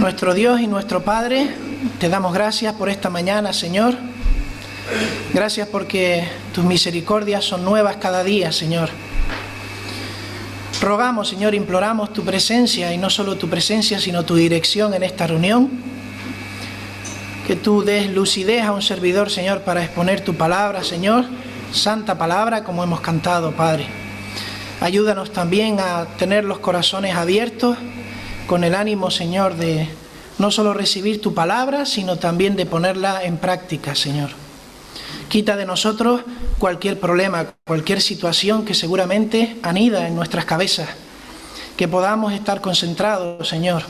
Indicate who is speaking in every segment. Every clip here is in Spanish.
Speaker 1: Nuestro Dios y nuestro Padre, te damos gracias por esta mañana, Señor. Gracias porque tus misericordias son nuevas cada día, Señor. Rogamos, Señor, imploramos tu presencia, y no solo tu presencia, sino tu dirección en esta reunión. Que tú des lucidez a un servidor, Señor, para exponer tu palabra, Señor. Santa palabra, como hemos cantado, Padre. Ayúdanos también a tener los corazones abiertos, con el ánimo, Señor, de no solo recibir tu palabra, sino también de ponerla en práctica, Señor. Quita de nosotros cualquier problema, cualquier situación que seguramente anida en nuestras cabezas. Que podamos estar concentrados, Señor,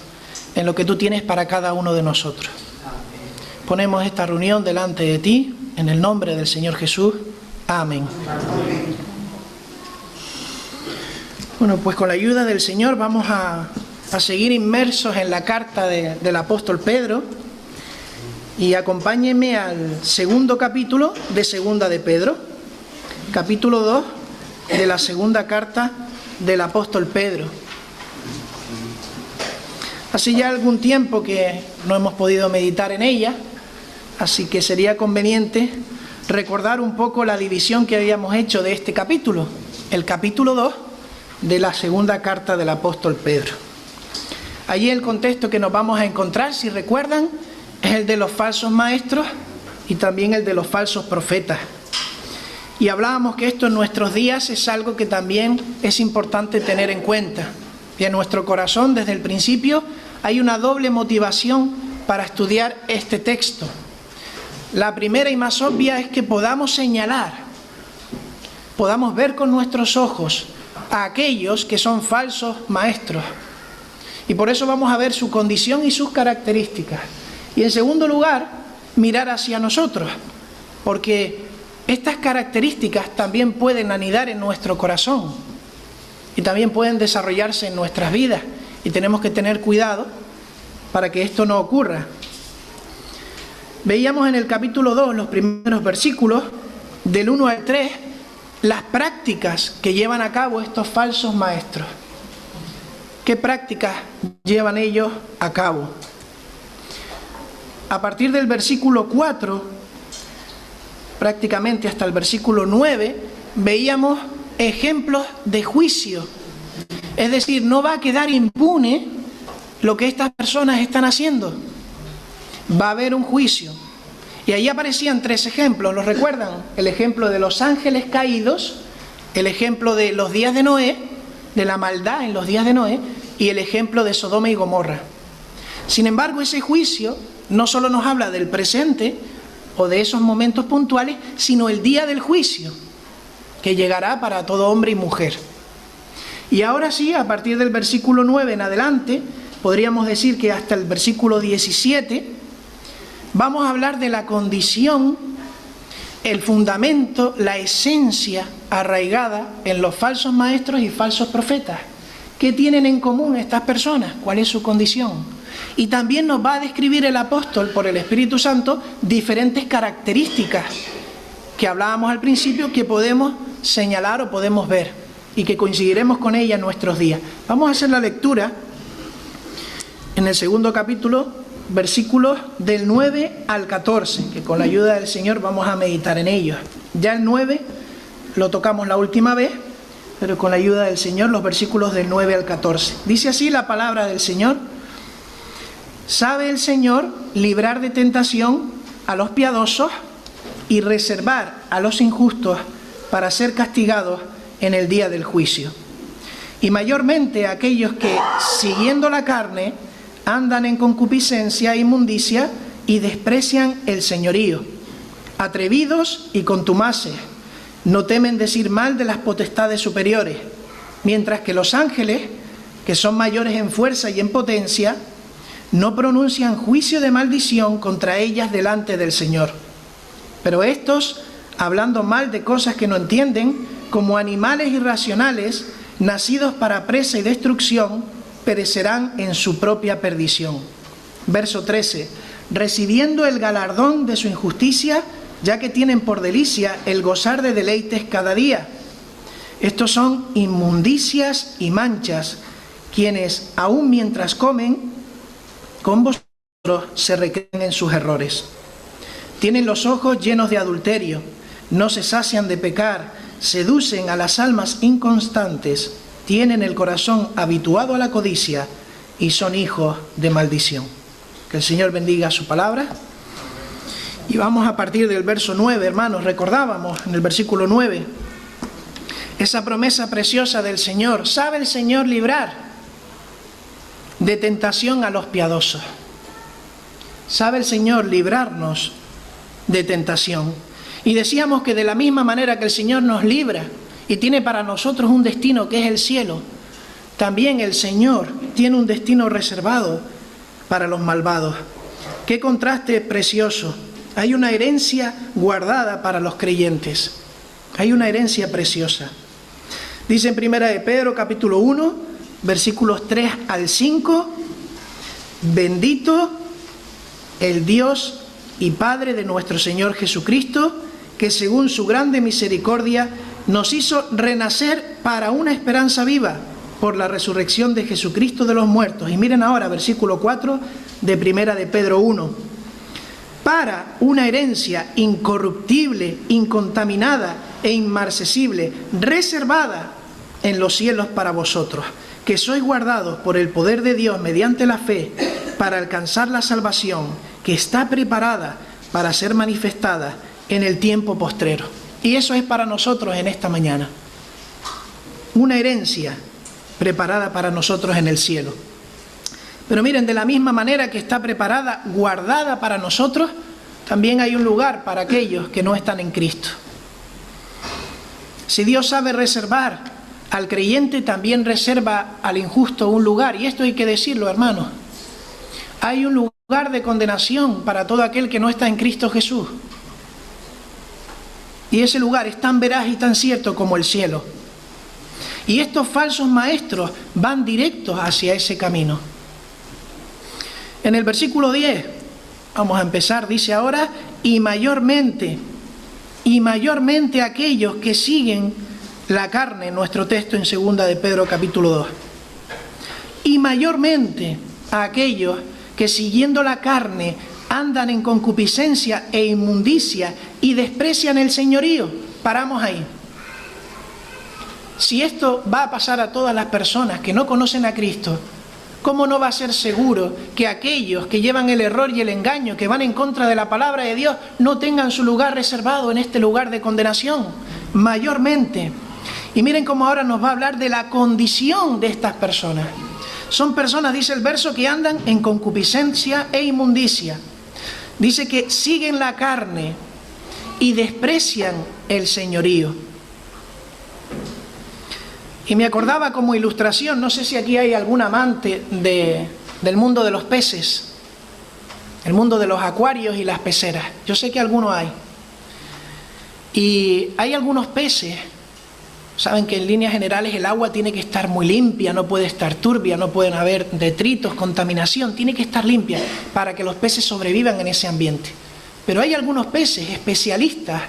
Speaker 1: en lo que tú tienes para cada uno de nosotros. Ponemos esta reunión delante de ti, en el nombre del Señor Jesús. Amén. Bueno, pues con la ayuda del Señor vamos a seguir inmersos en la carta del apóstol Pedro, y acompáñenme al segundo capítulo de Segunda de Pedro, capítulo 2 de la segunda carta del apóstol Pedro. Hace ya algún tiempo que no hemos podido meditar en ella, así que sería conveniente recordar un poco la división que habíamos hecho de este capítulo, el capítulo 2 de la segunda carta del apóstol Pedro. Allí el contexto que nos vamos a encontrar, si recuerdan, es el de los falsos maestros y también el de los falsos profetas. Y hablábamos que esto en nuestros días es algo que también es importante tener en cuenta. Y en nuestro corazón, desde el principio, hay una doble motivación para estudiar este texto. La primera y más obvia es que podamos señalar, podamos ver con nuestros ojos a aquellos que son falsos maestros. Y por eso vamos a ver su condición y sus características. Y en segundo lugar, mirar hacia nosotros, porque estas características también pueden anidar en nuestro corazón y también pueden desarrollarse en nuestras vidas, y tenemos que tener cuidado para que esto no ocurra. Veíamos en el capítulo 2, los primeros versículos, del 1 al 3, las prácticas que llevan a cabo estos falsos maestros. ¿Qué prácticas llevan ellos a cabo? A partir del versículo 4, prácticamente hasta el versículo 9, veíamos ejemplos de juicio. Es decir, no va a quedar impune lo que estas personas están haciendo. Va a haber un juicio. Y ahí aparecían 3 ejemplos, ¿los recuerdan? El ejemplo de los ángeles caídos, el ejemplo de los días de Noé, de la maldad en los días de Noé, y el ejemplo de Sodoma y Gomorra. Sin embargo, ese juicio no solo nos habla del presente o de esos momentos puntuales, sino el día del juicio, que llegará para todo hombre y mujer. Y ahora sí, a partir del versículo 9 en adelante, podríamos decir que hasta el versículo 17, vamos a hablar de la condición, el fundamento, la esencia arraigada en los falsos maestros y falsos profetas. ¿Qué tienen en común estas personas? ¿Cuál es su condición? Y también nos va a describir el apóstol, por el Espíritu Santo, diferentes características que hablábamos al principio, que podemos señalar o podemos ver, y que coincidiremos con ella en nuestros días. Vamos a hacer la lectura en el segundo capítulo, versículos del 9 al 14, que con la ayuda del Señor vamos a meditar en ellos. Ya el 9 lo tocamos la última vez, pero con la ayuda del Señor los versículos del 9 al 14. Dice así la palabra del Señor: sabe el Señor librar de tentación a los piadosos y reservar a los injustos para ser castigados en el día del juicio. Y mayormente a aquellos que, siguiendo la carne, andan en concupiscencia e inmundicia y desprecian el señorío, atrevidos y contumaces, no temen decir mal de las potestades superiores, mientras que los ángeles, que son mayores en fuerza y en potencia, no pronuncian juicio de maldición contra ellas delante del Señor. Pero estos, hablando mal de cosas que no entienden, como animales irracionales, nacidos para presa y destrucción, perecerán en su propia perdición. Verso 13. Recibiendo el galardón de su injusticia, ya que tienen por delicia el gozar de deleites cada día. Estos son inmundicias y manchas, quienes, aun mientras comen, con vosotros se recrean en sus errores. Tienen los ojos llenos de adulterio, no se sacian de pecar, seducen a las almas inconstantes, tienen el corazón habituado a la codicia y son hijos de maldición. Que el Señor bendiga su palabra. Y vamos a partir del verso 9, hermanos. Recordábamos en el versículo 9 esa promesa preciosa del Señor. ¿Sabe el Señor librar de tentación a los piadosos? ¿Sabe el Señor librarnos de tentación? Y decíamos que de la misma manera que el Señor nos libra y tiene para nosotros un destino que es el cielo, también el Señor tiene un destino reservado para los malvados. ¡Qué contraste precioso! Hay una herencia guardada para los creyentes. Hay una herencia preciosa. Dice en Primera de Pedro, capítulo 1, versículos 3 al 5, bendito el Dios y Padre de nuestro Señor Jesucristo, que según su grande misericordia nos hizo renacer para una esperanza viva por la resurrección de Jesucristo de los muertos. Y miren ahora, versículo 4 de Primera de Pedro 1. Para una herencia incorruptible, incontaminada e inmarcesible, reservada en los cielos para vosotros, que sois guardados por el poder de Dios mediante la fe, para alcanzar la salvación que está preparada para ser manifestada en el tiempo postrero. Y eso es para nosotros en esta mañana. Una herencia preparada para nosotros en el cielo. Pero miren, de la misma manera que está preparada, guardada para nosotros, también hay un lugar para aquellos que no están en Cristo. Si Dios sabe reservar al creyente, también reserva al injusto un lugar. Y esto hay que decirlo, hermanos. Hay un lugar de condenación para todo aquel que no está en Cristo Jesús. Y ese lugar es tan veraz y tan cierto como el cielo. Y estos falsos maestros van directos hacia ese camino. En el versículo 10, vamos a empezar, dice ahora, y mayormente aquellos que siguen la carne, nuestro texto en 2 de Pedro capítulo 2. Y mayormente a aquellos que siguiendo la carne andan en concupiscencia e inmundicia y desprecian el señorío. Paramos ahí. Si esto va a pasar a todas las personas que no conocen a Cristo, ¿cómo no va a ser seguro que aquellos que llevan el error y el engaño, que van en contra de la palabra de Dios, no tengan su lugar reservado en este lugar de condenación? Mayormente. Y miren cómo ahora nos va a hablar de la condición de estas personas. Son personas, dice el verso, que andan en concupiscencia e inmundicia. Dice que siguen la carne y desprecian el señorío. Y me acordaba como ilustración, no sé si aquí hay algún amante del mundo de los peces, el mundo de los acuarios y las peceras. Yo sé que algunos hay. Y hay algunos peces, saben que en líneas generales el agua tiene que estar muy limpia, no puede estar turbia, no pueden haber detritos, contaminación, tiene que estar limpia para que los peces sobrevivan en ese ambiente. Pero hay algunos peces especialistas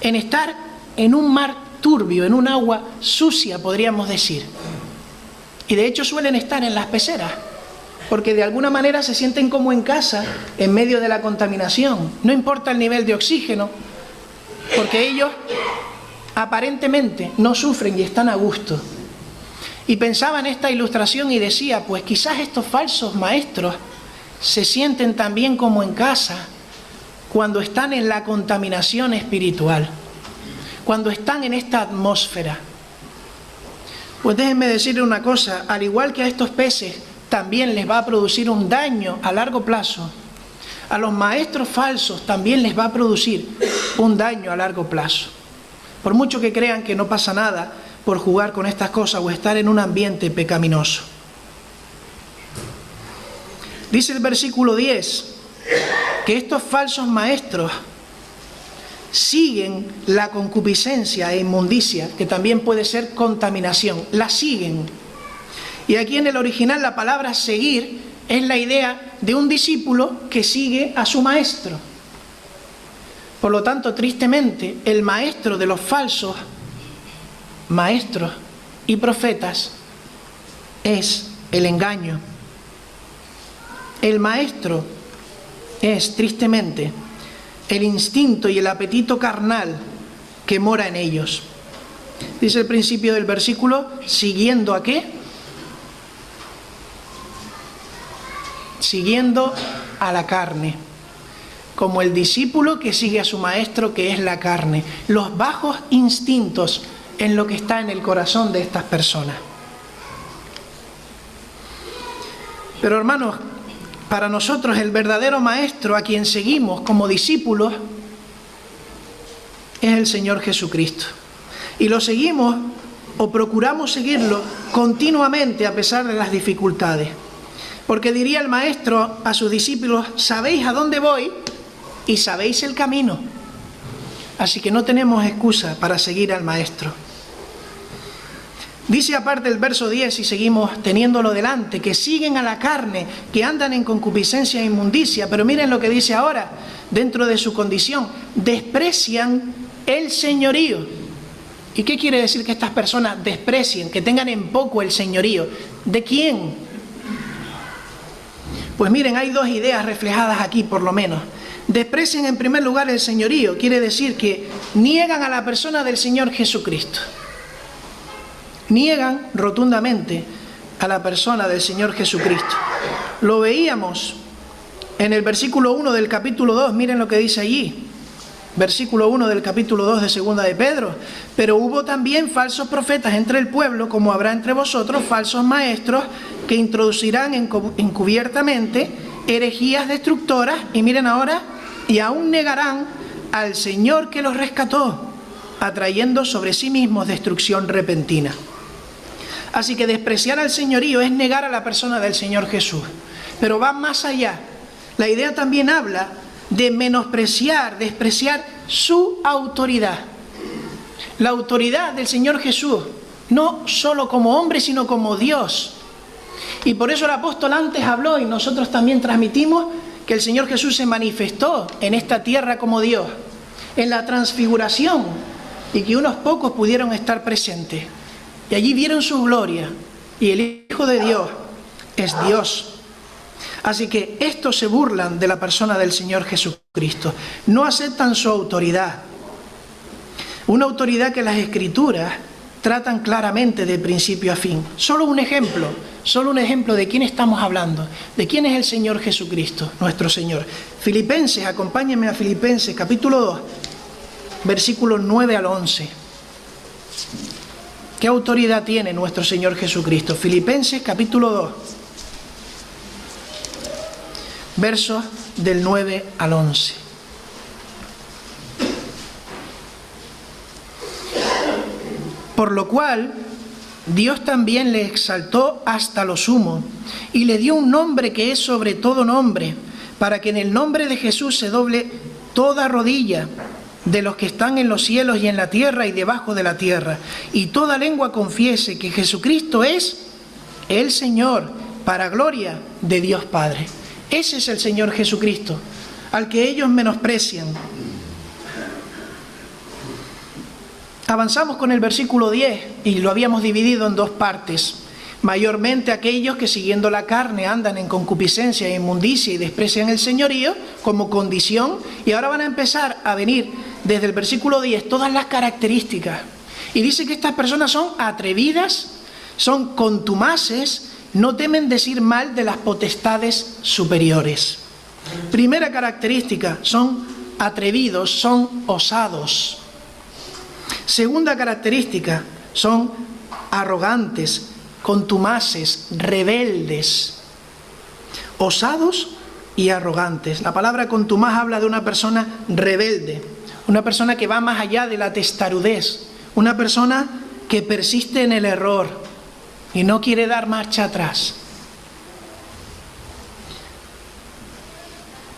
Speaker 1: en estar en un mar turbio, en un agua sucia, podríamos decir. Y de hecho suelen estar en las peceras, porque de alguna manera se sienten como en casa en medio de la contaminación. No importa el nivel de oxígeno, porque ellos aparentemente no sufren y están a gusto. Y pensaba en esta ilustración y decía, pues quizás estos falsos maestros se sienten también como en casa cuando están en la contaminación espiritual, cuando están en esta atmósfera. Pues déjenme decirle una cosa, al igual que a estos peces también les va a producir un daño a largo plazo, a los maestros falsos también les va a producir un daño a largo plazo. Por mucho que crean que no pasa nada por jugar con estas cosas o estar en un ambiente pecaminoso. Dice el versículo 10 que estos falsos maestros siguen la concupiscencia e inmundicia, que también puede ser contaminación, la siguen. Y aquí en el original la palabra seguir es la idea de un discípulo que sigue a su maestro. Por lo tanto, tristemente, el maestro de los falsos maestros y profetas es el engaño. El maestro es, tristemente, el instinto y el apetito carnal que mora en ellos. Dice el principio del versículo, ¿siguiendo a qué? Siguiendo a la carne, como el discípulo que sigue a su maestro, que es la carne. Los bajos instintos en lo que está en el corazón de estas personas. Pero hermanos, para nosotros el verdadero maestro a quien seguimos como discípulos es el Señor Jesucristo. Y lo seguimos o procuramos seguirlo continuamente a pesar de las dificultades. Porque diría el maestro a sus discípulos, sabéis a dónde voy y sabéis el camino. Así que no tenemos excusa para seguir al maestro. Dice aparte el verso 10, y seguimos teniéndolo delante, que siguen a la carne, que andan en concupiscencia e inmundicia. Pero miren lo que dice ahora, dentro de su condición, desprecian el señorío. ¿Y qué quiere decir que estas personas desprecien, que tengan en poco el señorío? ¿De quién? Pues miren, hay dos ideas reflejadas aquí por lo menos. Desprecian en primer lugar el señorío, quiere decir que niegan a la persona del Señor Jesucristo. Niegan rotundamente a la persona del Señor Jesucristo. Lo veíamos en el versículo 1 del capítulo 2, miren lo que dice allí. Versículo 1 del capítulo 2 de Segunda de Pedro. Pero hubo también falsos profetas entre el pueblo, como habrá entre vosotros falsos maestros, que introducirán encubiertamente herejías destructoras, y miren ahora, y aún negarán al Señor que los rescató, atrayendo sobre sí mismos destrucción repentina. Así que despreciar al señorío es negar a la persona del Señor Jesús. Pero va más allá. La idea también habla de menospreciar, despreciar su autoridad. La autoridad del Señor Jesús, no solo como hombre, sino como Dios. Y por eso el apóstol antes habló, y nosotros también transmitimos, que el Señor Jesús se manifestó en esta tierra como Dios, en la transfiguración, y que unos pocos pudieron estar presentes. Y allí vieron su gloria, y el Hijo de Dios es Dios. Así que estos se burlan de la persona del Señor Jesucristo. No aceptan su autoridad. Una autoridad que las Escrituras tratan claramente de principio a fin. Solo un ejemplo de quién estamos hablando, de quién es el Señor Jesucristo, nuestro Señor. Filipenses, acompáñenme a Filipenses, capítulo 2, versículos 9 al 11. ¿Qué autoridad tiene nuestro Señor Jesucristo? Filipenses, capítulo 2. Versos del 9 al 11. Por lo cual, Dios también le exaltó hasta lo sumo, y le dio un nombre que es sobre todo nombre, para que en el nombre de Jesús se doble toda rodilla de los que están en los cielos y en la tierra y debajo de la tierra, y toda lengua confiese que Jesucristo es el Señor, para gloria de Dios Padre. Ese es el Señor Jesucristo, al que ellos menosprecian. Avanzamos con el versículo 10 y lo habíamos dividido en dos partes. Mayormente aquellos que siguiendo la carne andan en concupiscencia e inmundicia y desprecian el señorío como condición. Y ahora van a empezar a venir desde el versículo 10 todas las características. Y dice que estas personas son atrevidas, son contumaces, no temen decir mal de las potestades superiores. Primera característica, son atrevidos, son osados. Segunda característica, son arrogantes, contumaces, rebeldes. Osados y arrogantes. La palabra contumaz habla de una persona rebelde, una persona que va más allá de la testarudez, una persona que persiste en el error y no quiere dar marcha atrás.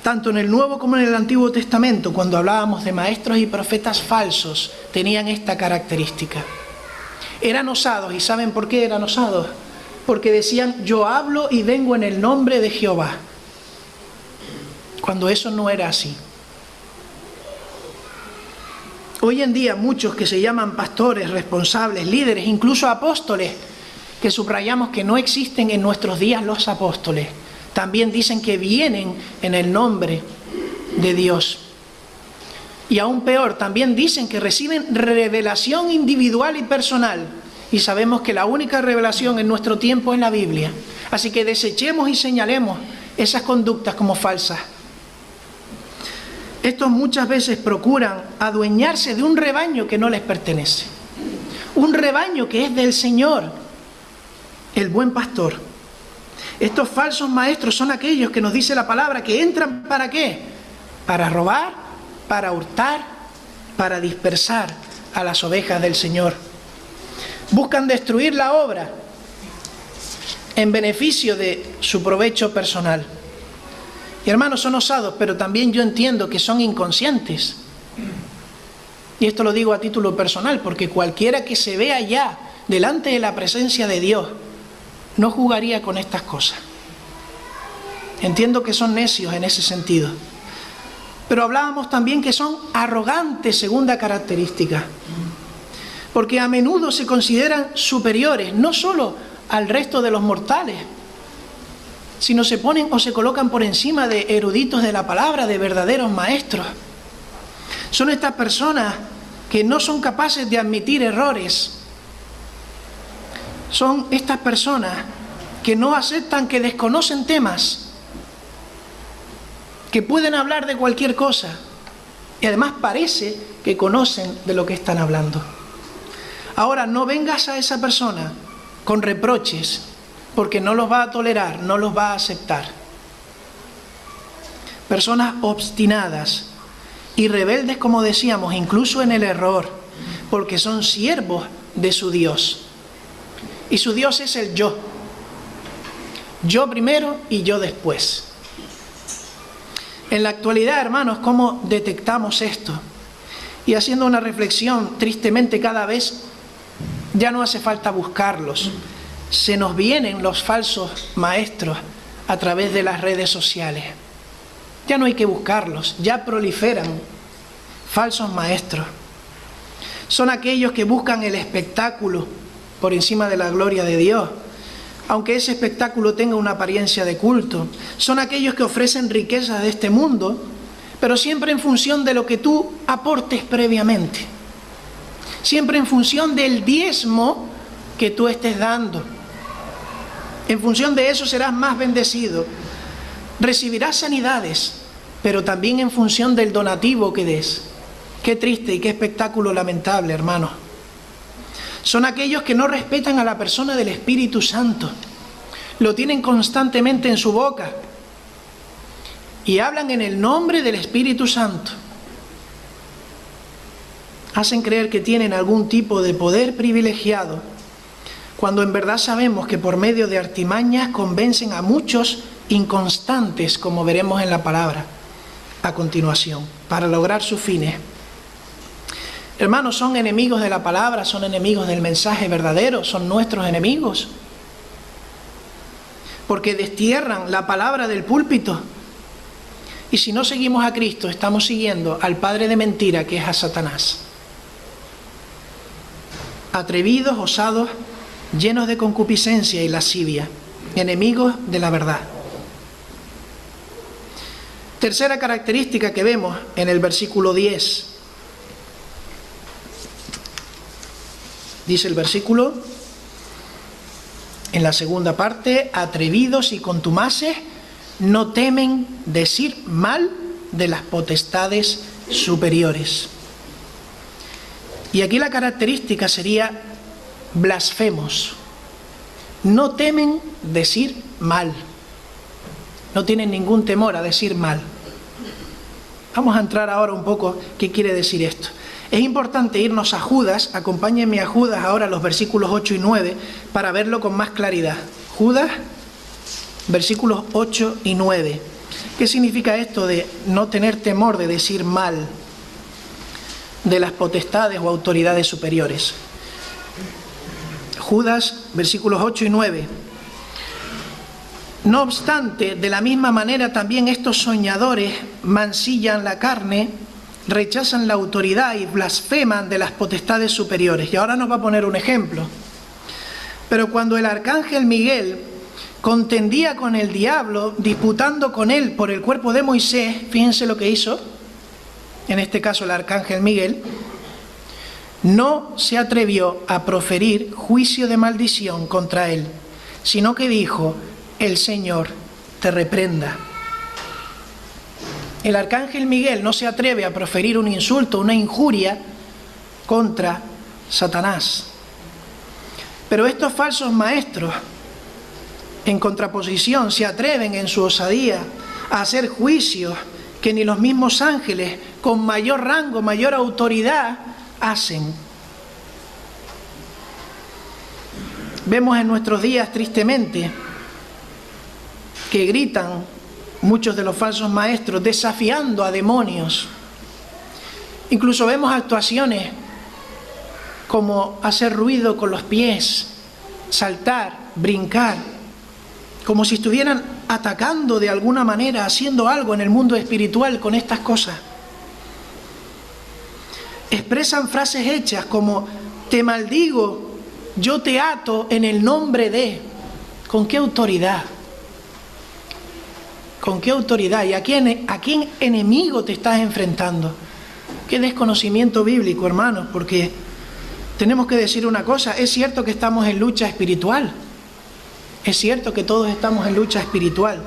Speaker 1: Tanto en el Nuevo como en el Antiguo Testamento, cuando hablábamos de maestros y profetas falsos, tenían esta característica. Eran osados, ¿y saben por qué eran osados? Porque decían, yo hablo y vengo en el nombre de Jehová, cuando eso no era así. Hoy en día muchos que se llaman pastores, responsables, líderes, incluso apóstoles, que subrayamos que no existen en nuestros días los apóstoles, También dicen que vienen en el nombre de Dios. Y aún peor, también dicen que reciben revelación individual y personal. Y sabemos que la única revelación en nuestro tiempo es la Biblia. Así que desechemos y señalemos esas conductas como falsas. Estos muchas veces procuran adueñarse de un rebaño que no les pertenece. Un rebaño que es del Señor, el buen pastor. Estos falsos maestros son aquellos que nos dice la palabra que entran ¿para qué? Para robar, para hurtar, para dispersar a las ovejas del Señor. Buscan destruir la obra en beneficio de su provecho personal. Y hermanos, son osados, pero también yo entiendo que son inconscientes. Y esto lo digo a título personal, porque cualquiera que se vea ya delante de la presencia de Dios no jugaría con estas cosas. Entiendo que son necios en ese sentido. Pero hablábamos también que son arrogantes, segunda característica. Porque a menudo se consideran superiores, no solo al resto de los mortales, sino se ponen o se colocan por encima de eruditos de la palabra, de verdaderos maestros. Son estas personas que no son capaces de admitir errores. Son estas personas que no aceptan que desconocen temas, que pueden hablar de cualquier cosa y además parece que conocen de lo que están hablando. Ahora, no vengas a esa persona con reproches, porque no los va a tolerar, no los va a aceptar. Personas obstinadas y rebeldes, como decíamos, incluso en el error, porque son siervos de su Dios. Y su Dios es el yo. Yo primero y yo después. En la actualidad, hermanos, ¿cómo detectamos esto? Y haciendo una reflexión, tristemente cada vez ya no hace falta buscarlos. Se nos vienen los falsos maestros a través de las redes sociales. Ya no hay que buscarlos, ya proliferan falsos maestros. Son aquellos que buscan el espectáculo por encima de la gloria de Dios, aunque ese espectáculo tenga una apariencia de culto. Son aquellos que ofrecen riquezas de este mundo, pero siempre en función de lo que tú aportes previamente. Siempre en función del diezmo que tú estés dando. En función de eso serás más bendecido. Recibirás sanidades, pero también en función del donativo que des. Qué triste y qué espectáculo lamentable, hermanos. Son aquellos que no respetan a la persona del Espíritu Santo. Lo tienen constantemente en su boca y hablan en el nombre del Espíritu Santo. Hacen creer que tienen algún tipo de poder privilegiado, cuando en verdad sabemos que por medio de artimañas convencen a muchos inconstantes, como veremos en la palabra a continuación, para lograr sus fines. Hermanos, son enemigos de la palabra, son enemigos del mensaje verdadero, son nuestros enemigos, porque destierran la palabra del púlpito. Y si no seguimos a Cristo, estamos siguiendo al padre de mentira, que es a Satanás. Atrevidos, osados, llenos de concupiscencia y lascivia, enemigos de la verdad. Tercera característica que vemos en el versículo 10. Dice el versículo, en la segunda parte, atrevidos y contumaces, no temen decir mal de las potestades superiores. Y aquí la característica sería blasfemos. No temen decir mal. No tienen ningún temor a decir mal. Vamos a entrar ahora un poco qué quiere decir esto. Es importante irnos a Judas, acompáñenme a Judas ahora, los versículos 8 y 9, para verlo con más claridad. Judas, versículos 8 y 9. ¿Qué significa esto de no tener temor de decir mal de las potestades o autoridades superiores? Judas, versículos 8 y 9. No obstante, de la misma manera también estos soñadores mancillan la carne, rechazan la autoridad y blasfeman de las potestades superiores. Y ahora nos va a poner un ejemplo. Pero cuando el arcángel Miguel contendía con el diablo, disputando con él por el cuerpo de Moisés. Fíjense lo que hizo, en este caso el arcángel Miguel. No se atrevió a proferir juicio de maldición contra él, sino que dijo: el Señor te reprenda. El arcángel Miguel no se atreve a proferir un insulto, una injuria contra Satanás. Pero estos falsos maestros, en contraposición, se atreven en su osadía a hacer juicios que ni los mismos ángeles con mayor rango, mayor autoridad hacen. Vemos en nuestros días, tristemente, que gritan muchos de los falsos maestros desafiando a demonios. Incluso vemos actuaciones como hacer ruido con los pies, saltar, brincar, como si estuvieran atacando de alguna manera, haciendo algo en el mundo espiritual con estas cosas. Expresan frases hechas como: te maldigo, yo te ato en el nombre de... ¿Con qué autoridad? ¿Con qué autoridad? ¿Y a quién enemigo te estás enfrentando? Qué desconocimiento bíblico, hermanos, porque tenemos que decir una cosa: es cierto que estamos en lucha espiritual. Es cierto que todos estamos en lucha espiritual.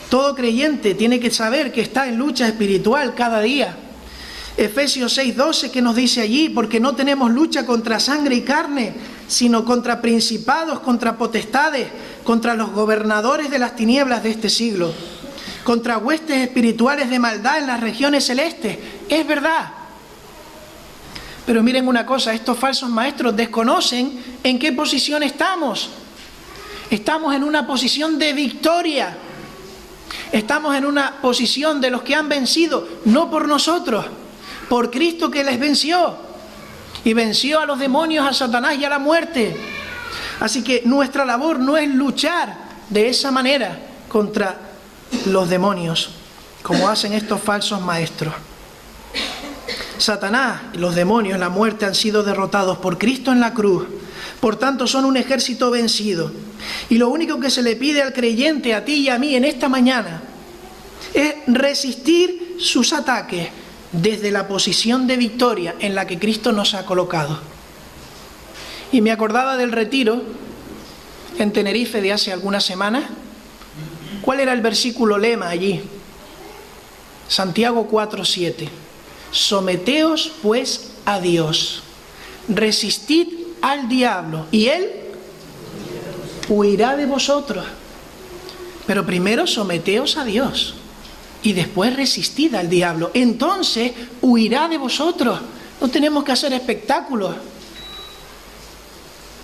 Speaker 1: Todo creyente tiene que saber que está en lucha espiritual cada día. Efesios 6:12, que nos dice allí: porque no tenemos lucha contra sangre y carne, sino contra principados, contra potestades, contra los gobernadores de las tinieblas de este siglo, contra huestes espirituales de maldad en las regiones celestes. Es verdad. Pero miren una cosa, estos falsos maestros desconocen en qué posición estamos. Estamos en una posición de victoria. Estamos en una posición de los que han vencido, no por nosotros, por Cristo, que les venció. Y venció a los demonios, a Satanás y a la muerte. Así que nuestra labor no es luchar de esa manera contra los demonios, como hacen estos falsos maestros. Satanás, los demonios, la muerte han sido derrotados por Cristo en la cruz. Por tanto, son un ejército vencido. Y lo único que se le pide al creyente, a ti y a mí en esta mañana, es resistir sus ataques desde la posición de victoria en la que Cristo nos ha colocado. Y me acordaba del retiro en Tenerife de hace algunas semanas. ¿Cuál era el versículo lema allí? Santiago 4:7. Someteos pues a Dios, resistid al diablo y él huirá de vosotros. Pero primero someteos a Dios y después resistid al diablo. Entonces huirá de vosotros. No tenemos que hacer espectáculos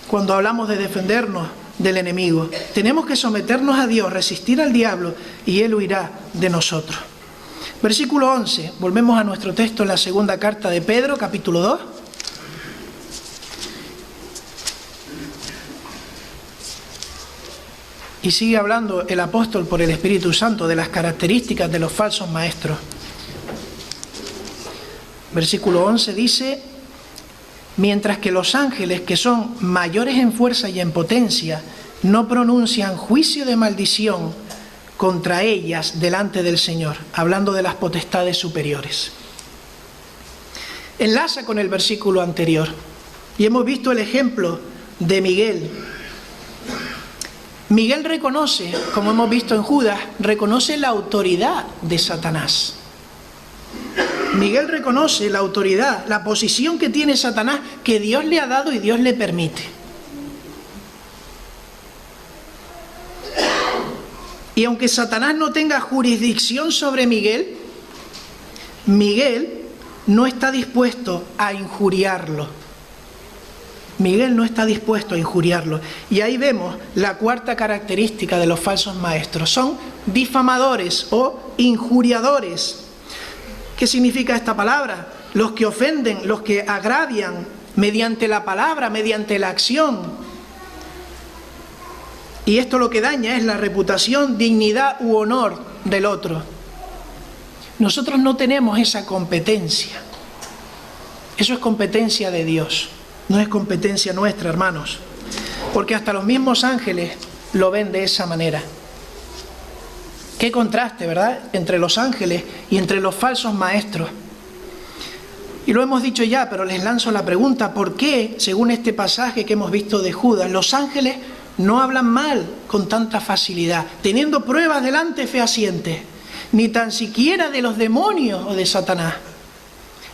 Speaker 1: cuando hablamos de defendernos del enemigo. Tenemos que someternos a Dios, resistir al diablo y él huirá de nosotros. Versículo 11, volvemos a nuestro texto en la segunda carta de Pedro, capítulo 2. Y sigue hablando el apóstol por el Espíritu Santo de las características de los falsos maestros. Versículo 11 dice: mientras que los ángeles, que son mayores en fuerza y en potencia, no pronuncian juicio de maldición contra ellas delante del Señor, hablando de las potestades superiores. Enlaza con el versículo anterior, y hemos visto el ejemplo de Miguel. Miguel reconoce, como hemos visto en Judas, reconoce la autoridad de Satanás. Miguel reconoce la autoridad, la posición que tiene Satanás, que Dios le ha dado y Dios le permite. Y aunque Satanás no tenga jurisdicción sobre Miguel, Miguel no está dispuesto a injuriarlo. Miguel no está dispuesto a injuriarlo. Y ahí vemos la cuarta característica de los falsos maestros. Son difamadores o injuriadores. ¿Qué significa esta palabra? Los que ofenden, los que agravian mediante la palabra, mediante la acción. Y esto lo que daña es la reputación, dignidad u honor del otro. Nosotros no tenemos esa competencia. Eso es competencia de Dios, no es competencia nuestra, hermanos. Porque hasta los mismos ángeles lo ven de esa manera. Qué contraste, ¿verdad?, entre los ángeles y entre los falsos maestros. Y lo hemos dicho ya, pero les lanzo la pregunta: ¿por qué, según este pasaje que hemos visto de Judas, los ángeles no hablan mal con tanta facilidad, teniendo pruebas delante fehacientes, ni tan siquiera de los demonios o de Satanás?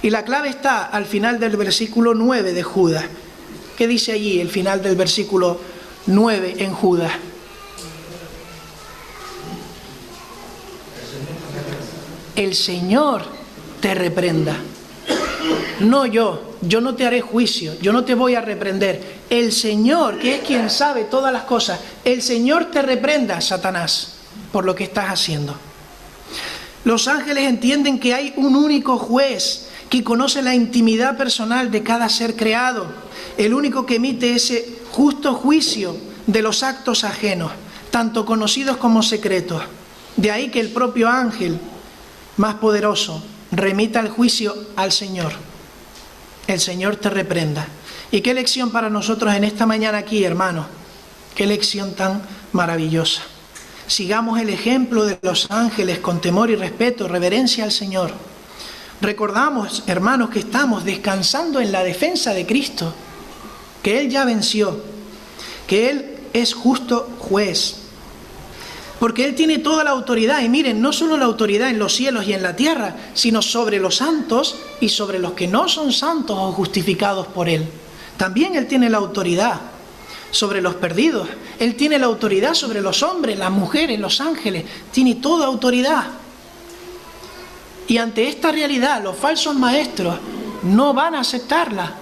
Speaker 1: Y la clave está al final del versículo 9 de Judas. ¿Qué dice allí el final del versículo 9 en Judas? El Señor te reprenda. No yo no te haré juicio, yo no te voy a reprender. El Señor, que es quien sabe todas las cosas, el Señor te reprenda, Satanás, por lo que estás haciendo. Los ángeles entienden que hay un único juez que conoce la intimidad personal de cada ser creado, el único que emite ese justo juicio de los actos ajenos, tanto conocidos como secretos. De ahí que el propio ángel más poderoso remita el juicio al Señor. El Señor te reprenda. Y qué lección para nosotros en esta mañana aquí, hermanos. Qué lección tan maravillosa. Sigamos el ejemplo de los ángeles con temor y respeto, reverencia al Señor. Recordamos, hermanos, que estamos descansando en la defensa de Cristo, que Él ya venció, que Él es justo juez, porque Él tiene toda la autoridad. Y miren, no solo la autoridad en los cielos y en la tierra, sino sobre los santos y sobre los que no son santos o justificados por Él. También Él tiene la autoridad sobre los perdidos. Él tiene la autoridad sobre los hombres, las mujeres, los ángeles. Tiene toda autoridad. Y ante esta realidad, los falsos maestros no van a aceptarla.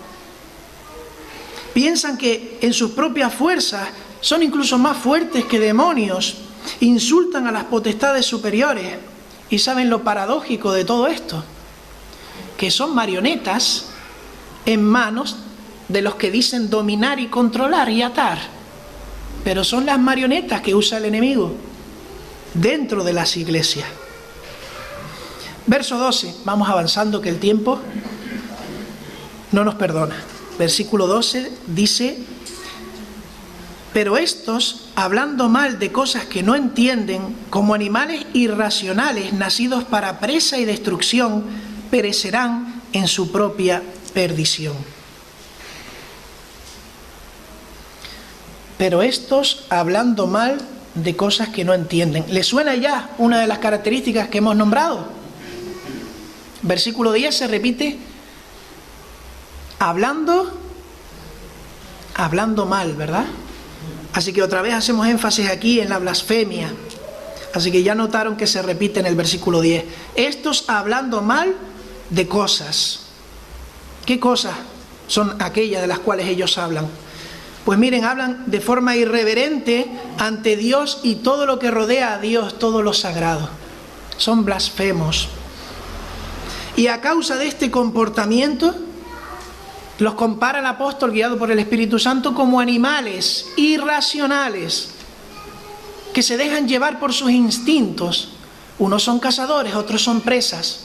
Speaker 1: Piensan que en sus propias fuerzas son incluso más fuertes que demonios. Insultan a las potestades superiores. ¿Y saben lo paradójico de todo esto? Que son marionetas en manos de los que dicen dominar y controlar y atar. Pero son las marionetas que usa el enemigo dentro de las iglesias. Verso 12, vamos avanzando que el tiempo no nos perdona. Versículo 12 dice: pero estos, hablando mal de cosas que no entienden, como animales irracionales nacidos para presa y destrucción, perecerán en su propia perdición. Pero estos, hablando mal de cosas que no entienden. ¿Les suena ya una de las características que hemos nombrado? Versículo 10 se repite: hablando mal, ¿verdad? Así que otra vez hacemos énfasis aquí en la blasfemia. Así que ya notaron que se repite en el versículo 10. Estos hablando mal de cosas. ¿Qué cosas son aquellas de las cuales ellos hablan? Pues miren, hablan de forma irreverente ante Dios y todo lo que rodea a Dios, todo lo sagrado. Son blasfemos. Y a causa de este comportamiento, los compara el apóstol, guiado por el Espíritu Santo, como animales irracionales que se dejan llevar por sus instintos. Unos son cazadores, otros son presas,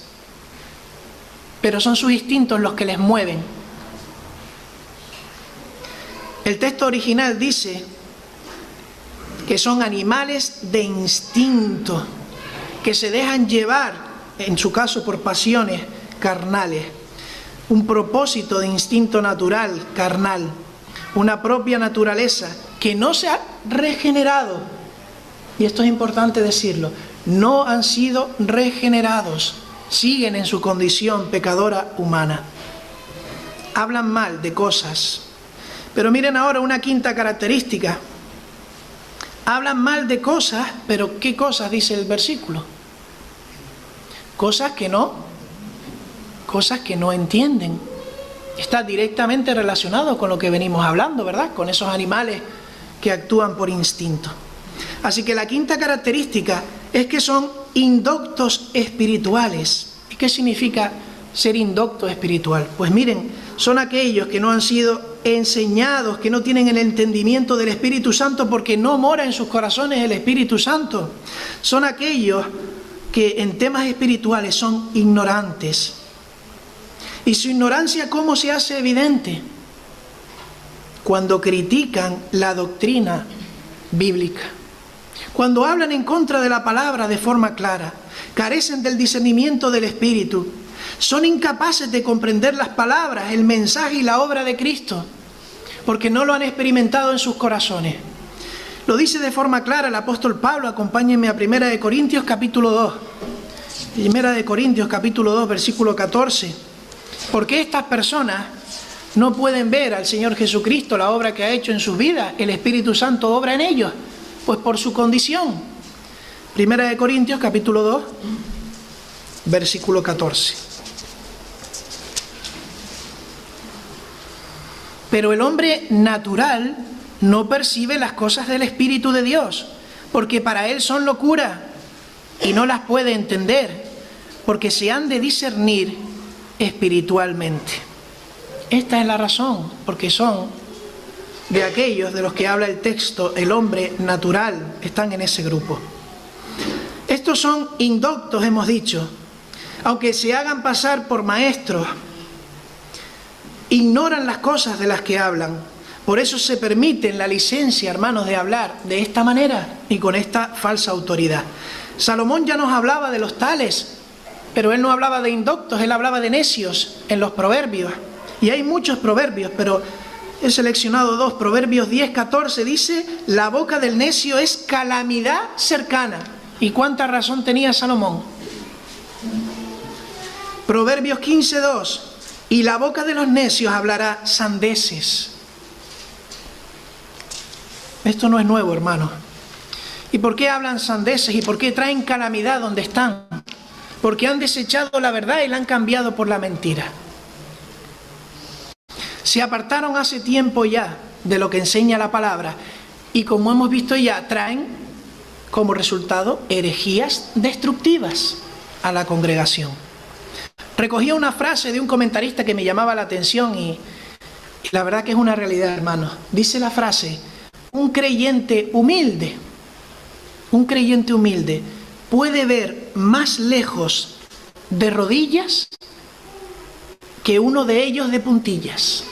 Speaker 1: pero son sus instintos los que les mueven. El texto original dice que son animales de instinto, que se dejan llevar, en su caso, por pasiones carnales. Un propósito de instinto natural, carnal, una propia naturaleza que no se ha regenerado. Y esto es importante decirlo: no han sido regenerados, siguen en su condición pecadora humana. Hablan mal de cosas. Pero miren ahora una quinta característica. Hablan mal de cosas, pero ¿qué cosas dice el versículo? Cosas que no entienden. Está directamente relacionado con lo que venimos hablando, ¿verdad? Con esos animales que actúan por instinto. Así que la quinta característica es que son indoctos espirituales. ¿Y qué significa ser indocto espiritual? Pues miren, son aquellos que no han sido enseñados, que no tienen el entendimiento del Espíritu Santo porque no mora en sus corazones el Espíritu Santo. Son aquellos que en temas espirituales son ignorantes. ¿Y su ignorancia cómo se hace evidente? Cuando critican la doctrina bíblica. Cuando hablan en contra de la palabra de forma clara, carecen del discernimiento del Espíritu, son incapaces de comprender las palabras, el mensaje y la obra de Cristo, porque no lo han experimentado en sus corazones. Lo dice de forma clara el apóstol Pablo. Acompáñenme a 1 Corintios capítulo 2. 1 Corintios capítulo 2, versículo 14. Porque estas personas no pueden ver al Señor Jesucristo, la obra que ha hecho en sus vidas. El Espíritu Santo obra en ellos, pues por su condición. 1 Corintios capítulo 2, versículo 14. Pero el hombre natural no percibe las cosas del Espíritu de Dios, porque para él son locura y no las puede entender, porque se han de discernir espiritualmente. Esta es la razón, porque son de aquellos de los que habla el texto, el hombre natural, están en ese grupo. Estos son indoctos, hemos dicho, aunque se hagan pasar por maestros, ignoran las cosas de las que hablan. Por eso se permiten la licencia, hermanos, de hablar de esta manera y con esta falsa autoridad. Salomón ya nos hablaba de los tales, pero él no hablaba de indoctos, él hablaba de necios en los proverbios. Y hay muchos proverbios, pero he seleccionado dos. Proverbios 10:14 dice: la boca del necio es calamidad cercana. ¿Y cuánta razón tenía Salomón? Proverbios 15:2: y la boca de los necios hablará sandeces. Esto no es nuevo, hermano. ¿Y por qué hablan sandeces? ¿Y por qué traen calamidad donde están? Porque han desechado la verdad y la han cambiado por la mentira. Se apartaron hace tiempo ya de lo que enseña la palabra, y como hemos visto ya, traen como resultado herejías destructivas a la congregación. Recogía una frase de un comentarista que me llamaba la atención y la verdad que es una realidad, hermano. Dice la frase: un creyente humilde puede ver más lejos de rodillas que uno de ellos de puntillas.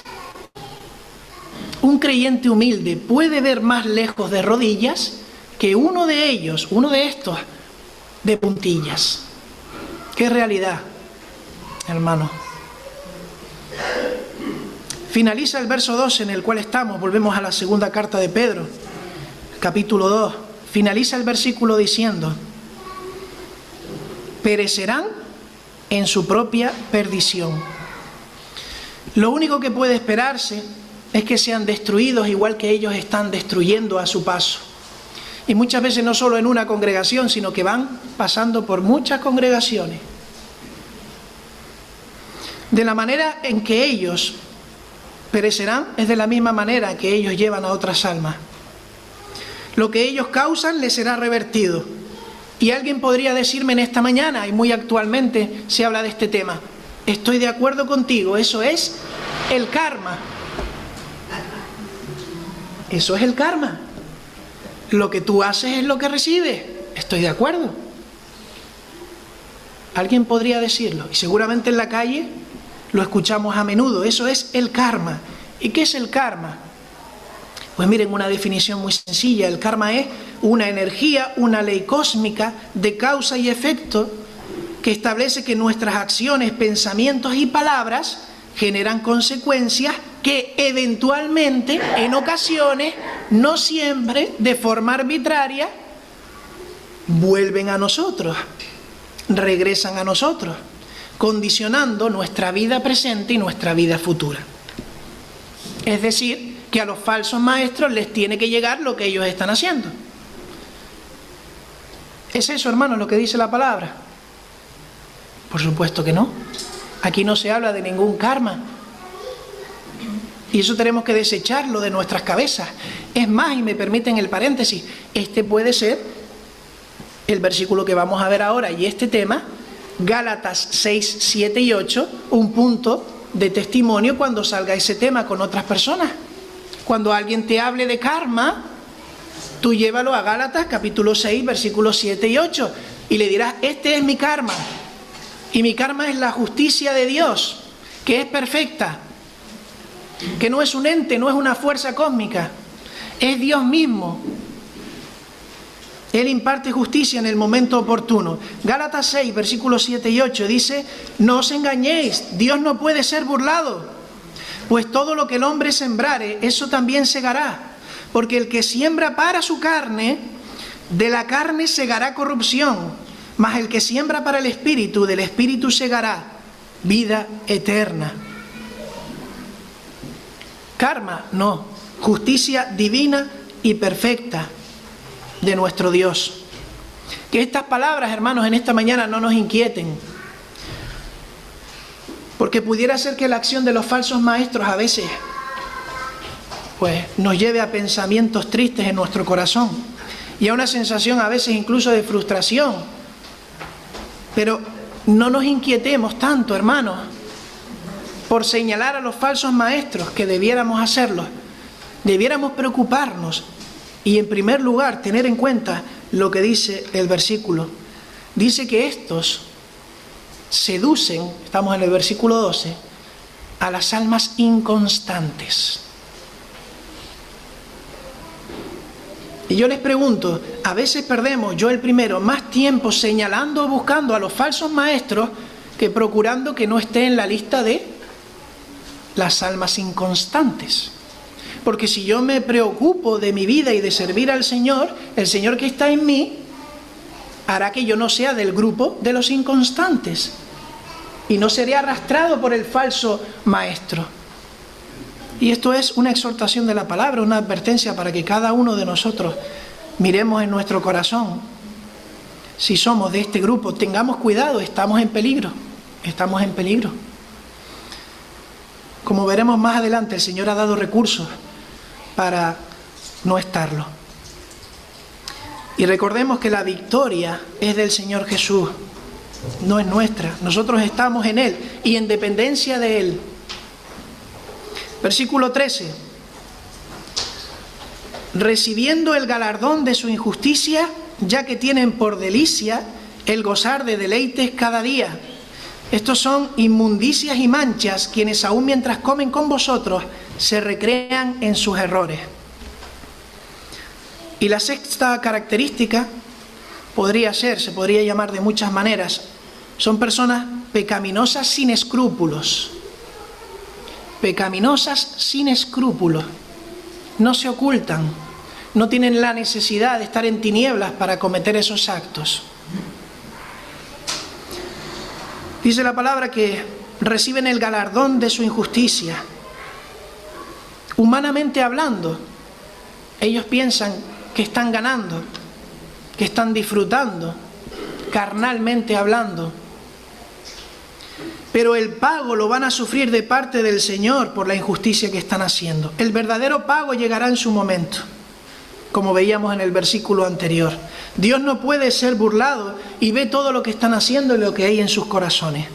Speaker 1: Un creyente humilde puede ver más lejos de rodillas que uno de ellos, uno de estos, de puntillas. ¡Qué realidad, hermano! Finaliza el verso 12 en el cual estamos. Volvemos a la segunda carta de Pedro, capítulo 2. Finaliza el versículo diciendo: perecerán en su propia perdición. Lo único que puede esperarse es que sean destruidos igual que ellos están destruyendo a su paso. Y muchas veces no solo en una congregación, sino que van pasando por muchas congregaciones. De la manera en que ellos perecerán es de la misma manera que ellos llevan a otras almas. Lo que ellos causan les será revertido. Y alguien podría decirme en esta mañana, y muy actualmente se habla de este tema: estoy de acuerdo contigo, eso es el karma. Eso es el karma. Lo que tú haces es lo que recibes. Estoy de acuerdo. Alguien podría decirlo, y seguramente en la calle lo escuchamos a menudo. Eso es el karma. ¿Y qué es el karma? Pues miren, una definición muy sencilla. El karma es una energía, una ley cósmica de causa y efecto que establece que nuestras acciones, pensamientos y palabras generan consecuencias que eventualmente, en ocasiones, no siempre, de forma arbitraria, vuelven a nosotros, regresan a nosotros, condicionando nuestra vida presente y nuestra vida futura. Es decir, que a los falsos maestros les tiene que llegar lo que ellos están haciendo. ¿Es eso, hermano, lo que dice la palabra? Por supuesto que no. Aquí no se habla de ningún karma. Y eso tenemos que desecharlo de nuestras cabezas. Es más, y me permiten el paréntesis, este puede ser el versículo que vamos a ver ahora, y este tema, Gálatas 6, 7 y 8, un punto de testimonio cuando salga ese tema con otras personas. Cuando alguien te hable de karma, tú llévalo a Gálatas capítulo 6, versículos 7 y 8, y le dirás: este es mi karma. Y mi karma es la justicia de Dios, que es perfecta, que no es un ente, no es una fuerza cósmica, es Dios mismo, Él imparte justicia en el momento oportuno. Gálatas 6, versículos 7 y 8 dice: no os engañéis, Dios no puede ser burlado, pues todo lo que el hombre sembrare, eso también segará. Porque el que siembra para su carne, de la carne segará corrupción, mas el que siembra para el Espíritu, del Espíritu segará vida eterna. Karma, no, justicia divina y perfecta de nuestro Dios. Que estas palabras, hermanos, en esta mañana no nos inquieten, porque pudiera ser que la acción de los falsos maestros a veces pues nos lleve a pensamientos tristes en nuestro corazón y a una sensación a veces incluso de frustración. Pero no nos inquietemos tanto, hermanos, por señalar a los falsos maestros, que debiéramos hacerlo. Debiéramos preocuparnos y, en primer lugar, tener en cuenta lo que dice el versículo. Dice que estos seducen, estamos en el versículo 12, a las almas inconstantes. Y yo les pregunto, a veces perdemos, yo el primero, más tiempo señalando o buscando a los falsos maestros que procurando que no esté en la lista de las almas inconstantes. Porque si yo me preocupo de mi vida y de servir al Señor, el Señor que está en mí hará que yo no sea del grupo de los inconstantes y no seré arrastrado por el falso maestro. Y esto es una exhortación de la palabra, una advertencia para que cada uno de nosotros miremos en nuestro corazón. Si somos de este grupo, tengamos cuidado, estamos en peligro, estamos en peligro. Como veremos más adelante, el Señor ha dado recursos para no estarlo. Y recordemos que la victoria es del Señor Jesús, no es nuestra. Nosotros estamos en Él y en dependencia de Él. Versículo 13. Recibiendo el galardón de su injusticia, ya que tienen por delicia el gozar de deleites cada día. Estos son inmundicias y manchas, quienes aún mientras comen con vosotros se recrean en sus errores. Y la sexta característica se podría llamar de muchas maneras. Son personas pecaminosas sin escrúpulos. Pecaminosas sin escrúpulos. No se ocultan, no tienen la necesidad de estar en tinieblas para cometer esos actos. Dice la palabra que reciben el galardón de su injusticia. Humanamente hablando, ellos piensan que están ganando, que están disfrutando, carnalmente hablando. Pero el pago lo van a sufrir de parte del Señor por la injusticia que están haciendo. El verdadero pago llegará en su momento, como veíamos en el versículo anterior. Dios no puede ser burlado y ve todo lo que están haciendo y lo que hay en sus corazones.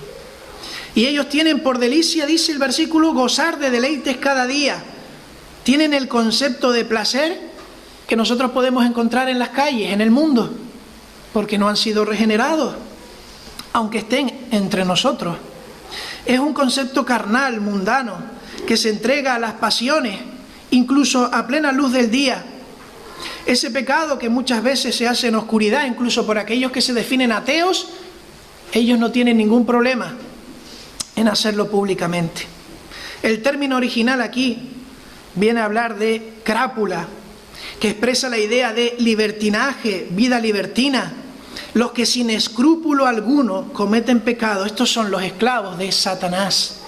Speaker 1: Y ellos tienen por delicia, dice el versículo, gozar de deleites cada día. Tienen el concepto de placer que nosotros podemos encontrar en las calles, en el mundo, porque no han sido regenerados, aunque estén entre nosotros. Es un concepto carnal, mundano, que se entrega a las pasiones, incluso a plena luz del día. Ese pecado que muchas veces se hace en oscuridad, incluso por aquellos que se definen ateos, ellos no tienen ningún problema en hacerlo públicamente. El término original aquí viene a hablar de crápula, que expresa la idea de libertinaje, vida libertina. Los que sin escrúpulo alguno cometen pecado, estos son los esclavos de Satanás.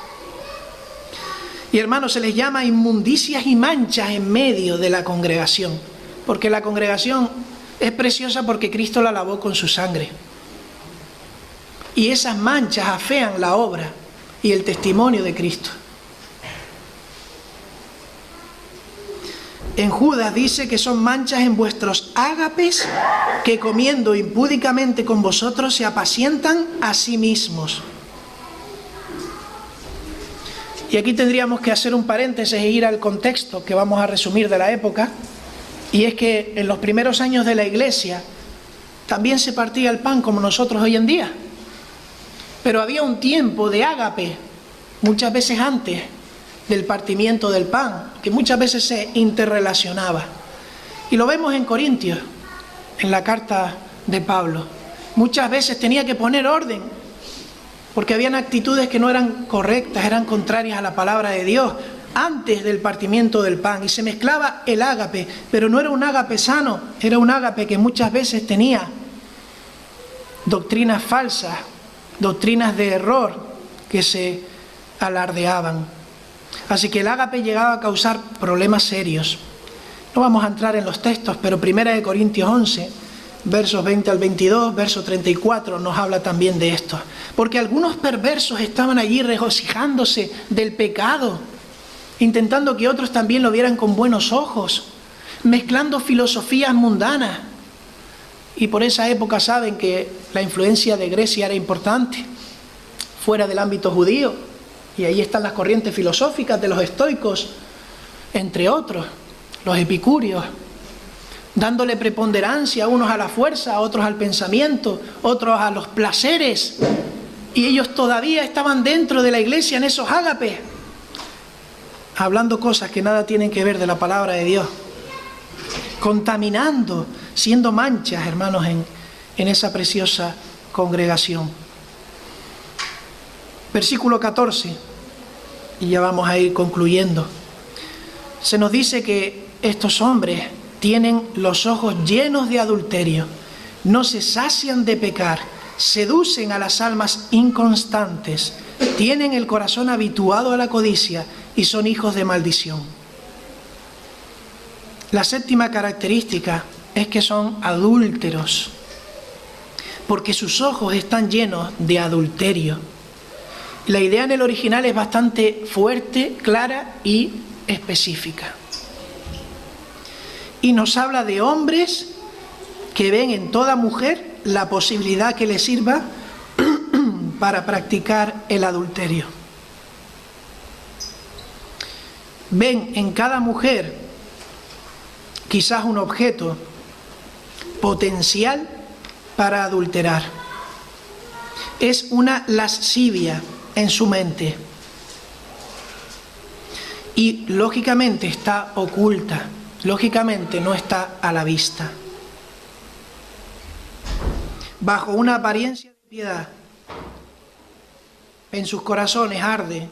Speaker 1: Y hermanos, se les llama inmundicias y manchas en medio de la congregación, porque la congregación es preciosa porque Cristo la lavó con su sangre. Y esas manchas afean la obra y el testimonio de Cristo. En Judas dice que son manchas en vuestros ágapes, que comiendo impúdicamente con vosotros se apacientan a sí mismos. Y aquí tendríamos que hacer un paréntesis e ir al contexto que vamos a resumir de la época. Y es que en los primeros años de la Iglesia también se partía el pan como nosotros hoy en día. Pero había un tiempo de ágape, muchas veces antes del partimiento del pan, que muchas veces se interrelacionaba. Y lo vemos en Corintios. en la carta de Pablo. Muchas veces tenía que poner orden, porque habían actitudes que no eran correctas, eran contrarias a la palabra de Dios, antes del partimiento del pan, y se mezclaba el ágape, pero no era un ágape sano, era un ágape que muchas veces tenía doctrinas falsas, doctrinas de error que se alardeaban. Así que el ágape llegaba a causar problemas serios. No vamos a entrar en los textos, pero 1 Corintios 11, versos 20 al 22, verso 34, nos habla también de esto. Porque algunos perversos estaban allí regocijándose del pecado, intentando que otros también lo vieran con buenos ojos, mezclando filosofías mundanas. Y por esa época saben que la influencia de Grecia era importante, fuera del ámbito judío. Y ahí están las corrientes filosóficas de los estoicos, entre otros, los epicúreos, dándole preponderancia, unos a la fuerza, otros al pensamiento, otros a los placeres. Y ellos todavía estaban dentro de la iglesia en esos ágapes, hablando cosas que nada tienen que ver de la palabra de Dios, contaminando, siendo manchas, hermanos, en esa preciosa congregación. Versículo 14, y ya vamos a ir concluyendo. Se nos dice que estos hombres tienen los ojos llenos de adulterio, no se sacian de pecar, seducen a las almas inconstantes, tienen el corazón habituado a la codicia y son hijos de maldición. La séptima característica es que son adúlteros, porque sus ojos están llenos de adulterio. La idea en el original es bastante fuerte, clara y específica. Y nos habla de hombres que ven en toda mujer la posibilidad que les sirva para practicar el adulterio. Ven en cada mujer quizás un objeto potencial para adulterar. Es una lascivia en su mente. Y lógicamente está oculta, lógicamente no está a la vista. Bajo una apariencia de piedad, en sus corazones arde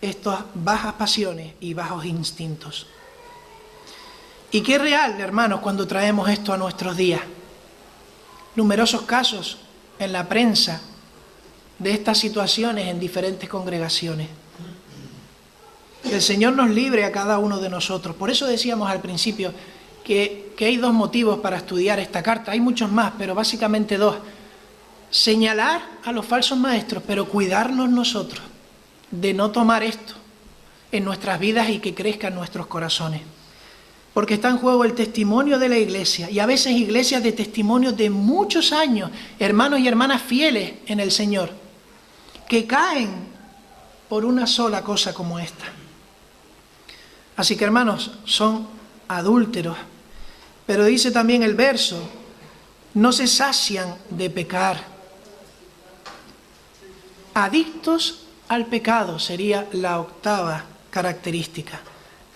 Speaker 1: estas bajas pasiones y bajos instintos. Y qué real, hermanos, cuando traemos esto a nuestros días. Numerosos casos en la prensa de estas situaciones en diferentes congregaciones. Que el Señor nos libre a cada uno de nosotros. Por eso decíamos al principio que hay dos motivos para estudiar esta carta. Hay muchos más, pero básicamente dos. Señalar a los falsos maestros, pero cuidarnos nosotros de no tomar esto en nuestras vidas y que crezca en nuestros corazones. Porque está en juego el testimonio de la iglesia, y a veces iglesias de testimonio de muchos años, hermanos y hermanas fieles en el Señor, que caen por una sola cosa como esta. Así que, hermanos, son adúlteros. Pero dice también el verso, no se sacian de pecar. Adictos al pecado sería la octava característica.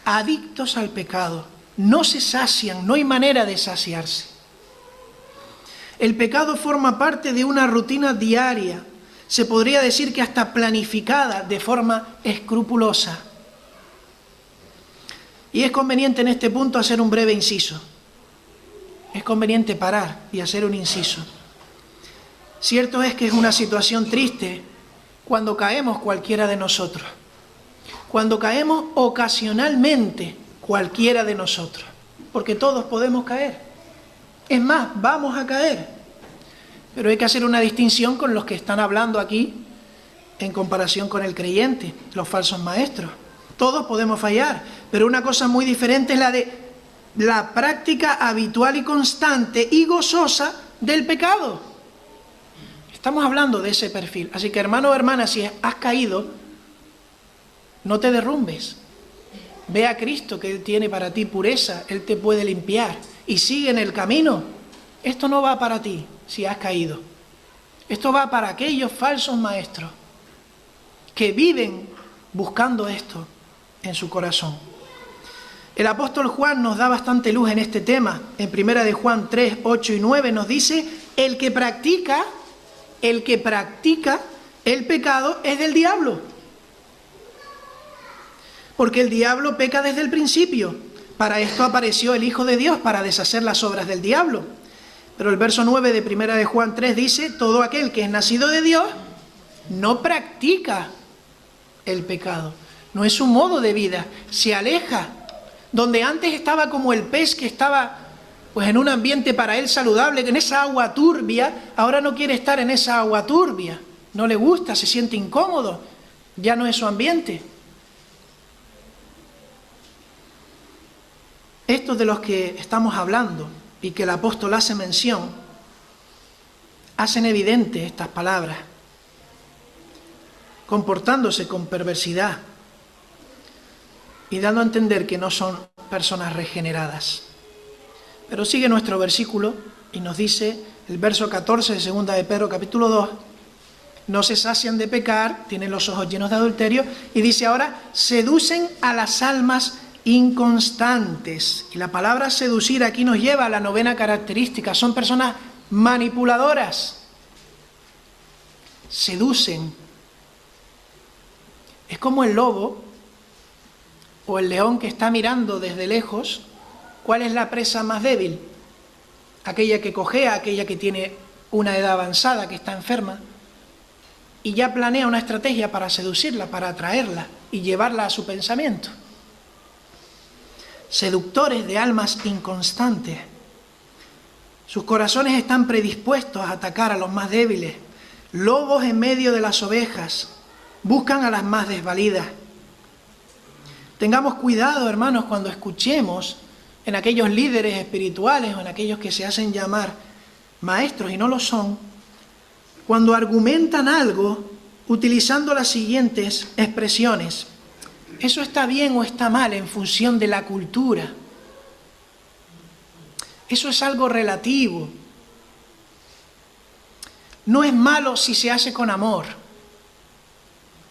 Speaker 1: Adictos al pecado. No se sacian, no hay manera de saciarse. El pecado forma parte de una rutina diaria, se podría decir que hasta planificada de forma escrupulosa. Y es conveniente en este punto hacer un breve inciso. Es conveniente parar y hacer un inciso. Cierto es que es una situación triste cuando caemos cualquiera de nosotros. Cuando caemos ocasionalmente cualquiera de nosotros. Porque todos podemos caer. Es más, vamos a caer. Pero hay que hacer una distinción con los que están hablando aquí en comparación con el creyente, los falsos maestros. Todos podemos fallar, pero una cosa muy diferente es la de la práctica habitual y constante y gozosa del pecado. Estamos hablando de ese perfil. Así que, hermano o hermana, si has caído, no te derrumbes. Ve a Cristo, que Él tiene para ti pureza, Él te puede limpiar. Y sigue en el camino. Esto no va para ti si has caído. Esto va para aquellos falsos maestros que viven buscando esto en su corazón. El apóstol Juan nos da bastante luz en este tema. En 1 de Juan 3, 8 y 9 nos dice, el que practica el pecado es del diablo. Porque el diablo peca desde el principio. Para esto apareció el Hijo de Dios, para deshacer las obras del diablo. Pero el verso 9 de 1 de Juan 3 dice, todo aquel que es nacido de Dios no practica el pecado. No es su modo de vida, se aleja. Donde antes estaba como el pez que estaba pues en un ambiente para él saludable, en esa agua turbia, ahora no quiere estar en esa agua turbia. No le gusta, se siente incómodo, ya no es su ambiente. Estos de los que estamos hablando y que el apóstol hace mención, hacen evidente estas palabras, comportándose con perversidad y dando a entender que no son personas regeneradas. Pero sigue nuestro versículo y nos dice, el verso 14 de 2 de Pedro capítulo 2, no se sacian de pecar, tienen los ojos llenos de adulterio, y dice ahora, seducen a las almas inconstantes. Y la palabra seducir aquí nos lleva a la 9ª característica, son personas manipuladoras, seducen. Es como el lobo o el león que está mirando desde lejos, ¿cuál es la presa más débil? Aquella que cojea, aquella que tiene una edad avanzada, que está enferma, y ya planea una estrategia para seducirla, para atraerla y llevarla a su pensamiento. Seductores de almas inconstantes. Sus corazones están predispuestos a atacar a los más débiles. Lobos en medio de las ovejas. Buscan a las más desvalidas. Tengamos cuidado, hermanos, cuando escuchemos en aquellos líderes espirituales o en aquellos que se hacen llamar maestros y no lo son, cuando argumentan algo utilizando las siguientes expresiones. ¿Eso está bien o está mal en función de la cultura? Eso es algo relativo. No es malo si se hace con amor.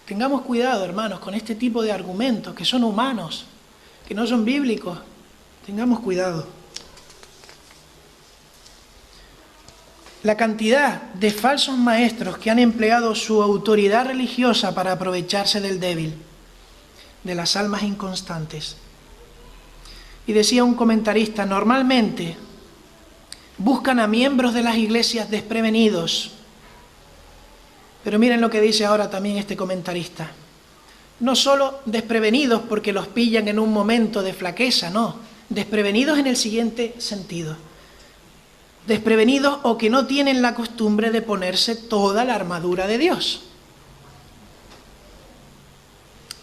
Speaker 1: Tengamos cuidado, hermanos, con este tipo de argumentos que son humanos, que no son bíblicos. Tengamos cuidado. La cantidad de falsos maestros que han empleado su autoridad religiosa para aprovecharse del débil, de las almas inconstantes. Y decía un comentarista, normalmente buscan a miembros de las iglesias desprevenidos. Pero miren lo que dice ahora también este comentarista. No solo desprevenidos porque los pillan en un momento de flaqueza, no. Desprevenidos en el siguiente sentido. Desprevenidos o que no tienen la costumbre de ponerse toda la armadura de Dios.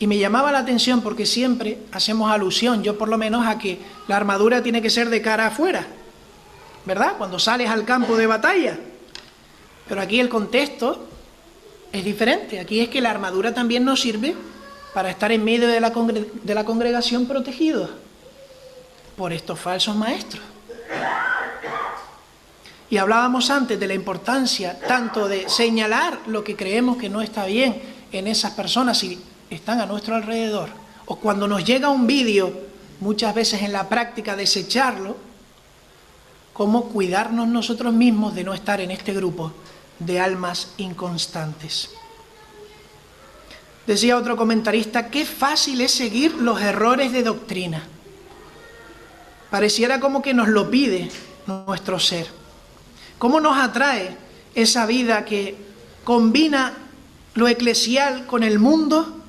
Speaker 1: Y me llamaba la atención porque siempre hacemos alusión, yo por lo menos, a que la armadura tiene que ser de cara afuera, ¿verdad? Cuando sales al campo de batalla. Pero aquí el contexto es diferente. Aquí es que la armadura también nos sirve para estar en medio de la congregación protegidos por estos falsos maestros. Y hablábamos antes de la importancia tanto de señalar lo que creemos que no está bien en esas personas si están a nuestro alrededor, o cuando nos llega un vídeo, muchas veces en la práctica desecharlo, como cuidarnos nosotros mismos de no estar en este grupo de almas inconstantes. Decía otro comentarista, qué fácil es seguir los errores de doctrina. Pareciera como que nos lo pide nuestro ser. ¿Cómo nos atrae esa vida que combina lo eclesial con el mundo,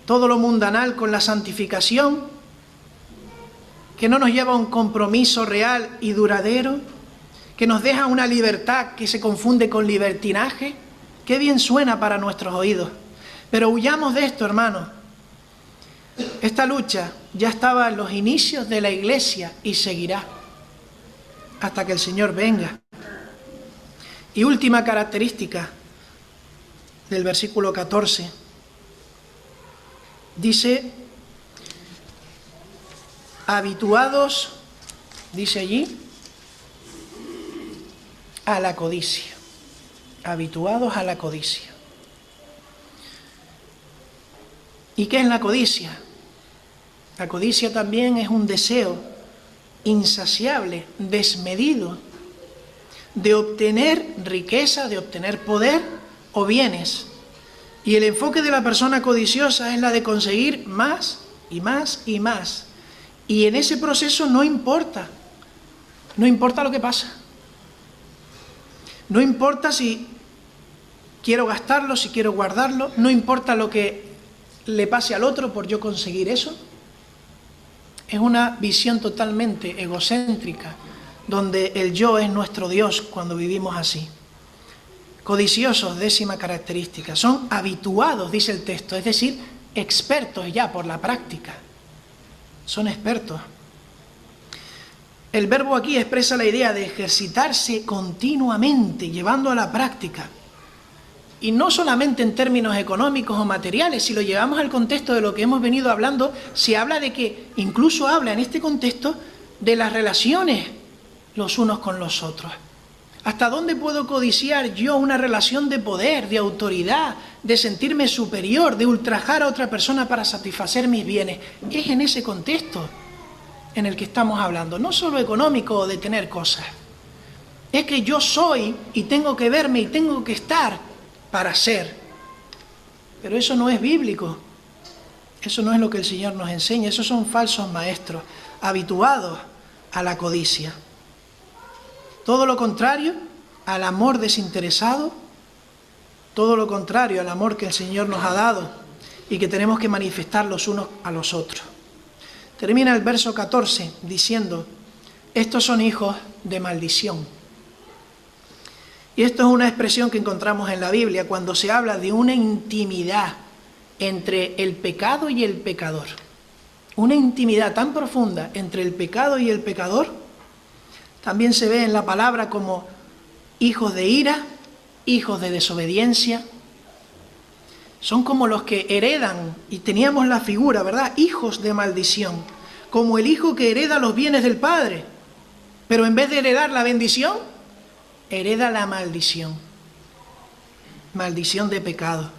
Speaker 1: todo lo mundanal con la santificación, que no nos lleva a un compromiso real y duradero, que nos deja una libertad que se confunde con libertinaje? Qué bien suena para nuestros oídos. Pero huyamos de esto, hermanos. Esta lucha ya estaba en los inicios de la iglesia y seguirá hasta que el Señor venga. Y última característica del versículo 14. Dice, habituados, dice allí, a la codicia. Habituados a la codicia. ¿Y qué es la codicia? La codicia también es un deseo insaciable, desmedido, de obtener riqueza, de obtener poder o bienes. Y el enfoque de la persona codiciosa es la de conseguir más y más y más. Y en ese proceso no importa lo que pasa. No importa si quiero gastarlo, si quiero guardarlo, no importa lo que le pase al otro por yo conseguir eso. Es una visión totalmente egocéntrica, donde el yo es nuestro Dios cuando vivimos así. Codiciosos, 10ª característica, son habituados, dice el texto, es decir, expertos ya por la práctica. Son expertos. El verbo aquí expresa la idea de ejercitarse continuamente, llevando a la práctica. Y no solamente en términos económicos o materiales, si lo llevamos al contexto de lo que hemos venido hablando, se habla de que, incluso habla en este contexto, de las relaciones los unos con los otros. ¿Hasta dónde puedo codiciar yo una relación de poder, de autoridad, de sentirme superior, de ultrajar a otra persona para satisfacer mis bienes? Es en ese contexto en el que estamos hablando, no solo económico o de tener cosas. Es que yo soy y tengo que verme y tengo que estar para ser. Pero eso no es bíblico. Eso no es lo que el Señor nos enseña. Esos son falsos maestros, habituados a la codicia. Todo lo contrario al amor desinteresado, todo lo contrario al amor que el Señor nos ha dado y que tenemos que manifestar los unos a los otros. Termina el verso 14 diciendo: estos son hijos de maldición. Y esto es una expresión que encontramos en la Biblia cuando se habla de una intimidad entre el pecado y el pecador. Una intimidad tan profunda entre el pecado y el pecador. También se ve en la palabra como hijos de ira, hijos de desobediencia. Son como los que heredan, y teníamos la figura, ¿verdad? Hijos de maldición, como el hijo que hereda los bienes del padre, pero en vez de heredar la bendición, hereda la maldición. Maldición de pecado.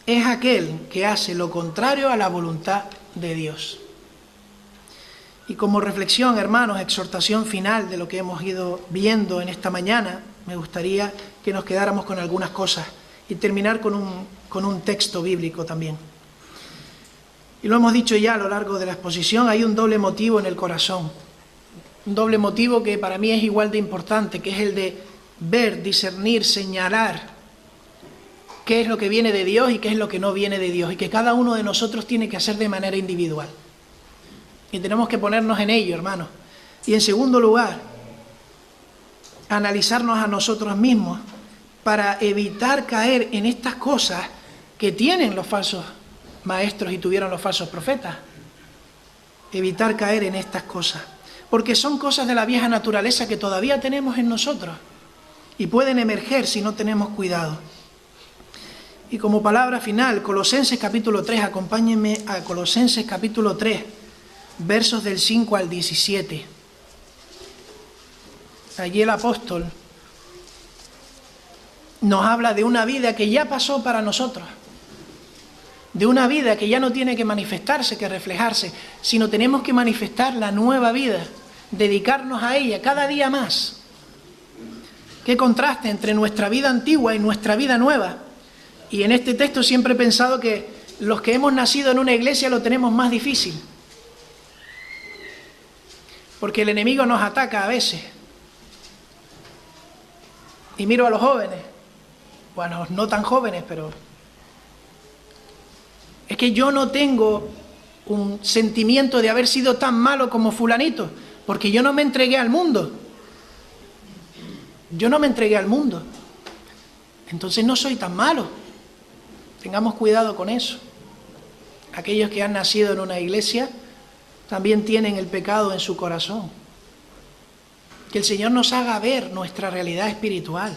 Speaker 1: Es aquel que hace lo contrario a la voluntad de Dios. Y como reflexión, hermanos, exhortación final de lo que hemos ido viendo en esta mañana, me gustaría que nos quedáramos con algunas cosas y terminar con un texto bíblico también. Y lo hemos dicho ya a lo largo de la exposición, hay un doble motivo en el corazón. Un doble motivo que para mí es igual de importante, que es el de ver, discernir, señalar qué es lo que viene de Dios y qué es lo que no viene de Dios, y que cada uno de nosotros tiene que hacer de manera individual. Y tenemos que ponernos en ello, hermanos. Y en segundo lugar, analizarnos a nosotros mismos para evitar caer en estas cosas que tienen los falsos maestros y tuvieron los falsos profetas. Evitar caer en estas cosas. Porque son cosas de la vieja naturaleza que todavía tenemos en nosotros y pueden emerger si no tenemos cuidado. Y como palabra final, Colosenses capítulo 3, acompáñenme a Colosenses capítulo 3, versos del 5 al 17. Allí el apóstol nos habla de una vida que ya pasó para nosotros, de una vida que ya no tiene que manifestarse, que reflejarse, sino tenemos que manifestar la nueva vida, dedicarnos a ella cada día más. Qué contraste entre nuestra vida antigua y nuestra vida nueva. Y en este texto siempre he pensado que los que hemos nacido en una iglesia lo tenemos más difícil, porque el enemigo nos ataca a veces. Y miro a los jóvenes, bueno, no tan jóvenes, pero es que yo no tengo un sentimiento de haber sido tan malo como fulanito, porque yo no me entregué al mundo. Yo no me entregué al mundo. Entonces no soy tan malo. Tengamos cuidado con eso. Aquellos que han nacido en una iglesia también tienen el pecado en su corazón. Que el Señor nos haga ver nuestra realidad espiritual,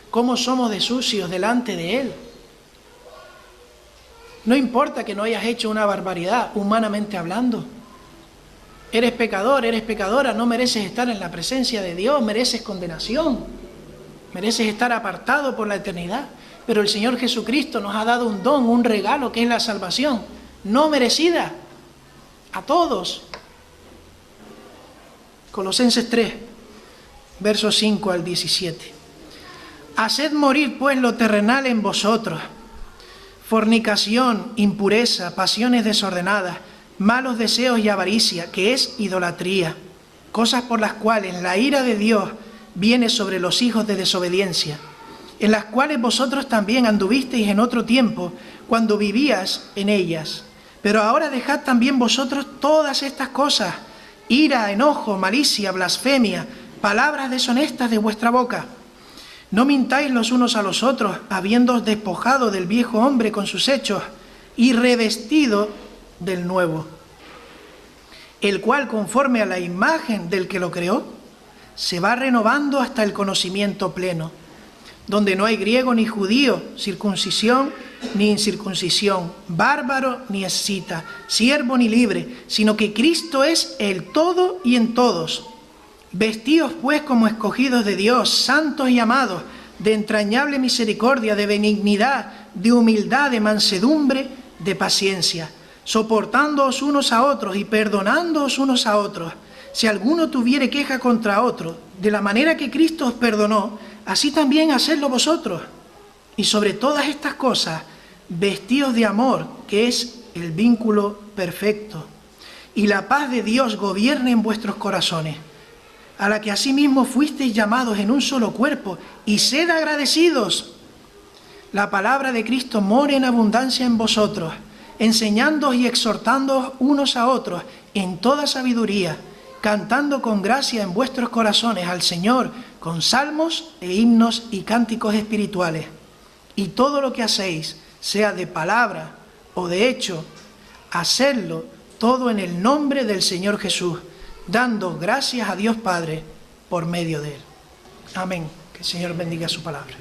Speaker 1: cómo somos de sucios delante de Él. No importa que no hayas hecho una barbaridad, humanamente hablando. Eres pecador, eres pecadora, no mereces estar en la presencia de Dios, mereces condenación, mereces estar apartado por la eternidad. Pero el Señor Jesucristo nos ha dado un don, un regalo, que es la salvación, no merecida, a todos. Colosenses 3, versos 5 al 17. Haced morir pues lo terrenal en vosotros: fornicación, impureza, pasiones desordenadas, malos deseos y avaricia, que es idolatría, cosas por las cuales la ira de Dios viene sobre los hijos de desobediencia, en las cuales vosotros también anduvisteis en otro tiempo, cuando vivías en ellas. Pero ahora dejad también vosotros todas estas cosas: ira, enojo, malicia, blasfemia, palabras deshonestas de vuestra boca. No mintáis los unos a los otros, habiéndoos despojado del viejo hombre con sus hechos y revestido del nuevo, el cual, conforme a la imagen del que lo creó, se va renovando hasta el conocimiento pleno, donde no hay griego ni judío, circuncisión ni incircuncisión, bárbaro ni escita, siervo ni libre, sino que Cristo es el todo y en todos. Vestíos pues como escogidos de Dios, santos y amados, de entrañable misericordia, de benignidad, de humildad, de mansedumbre, de paciencia, soportándoos unos a otros y perdonándoos unos a otros. Si alguno tuviere queja contra otro, de la manera que Cristo os perdonó, así también hacedlo vosotros. Y sobre todas estas cosas, vestíos de amor, que es el vínculo perfecto. Y la paz de Dios gobierne en vuestros corazones, a la que asimismo fuisteis llamados en un solo cuerpo, y sed agradecidos. La palabra de Cristo more en abundancia en vosotros, enseñándoos y exhortándoos unos a otros en toda sabiduría, cantando con gracia en vuestros corazones al Señor con salmos e himnos y cánticos espirituales. Y todo lo que hacéis, sea de palabra o de hecho, hacedlo todo en el nombre del Señor Jesús, dando gracias a Dios Padre por medio de Él. Amén. Que el Señor bendiga su palabra.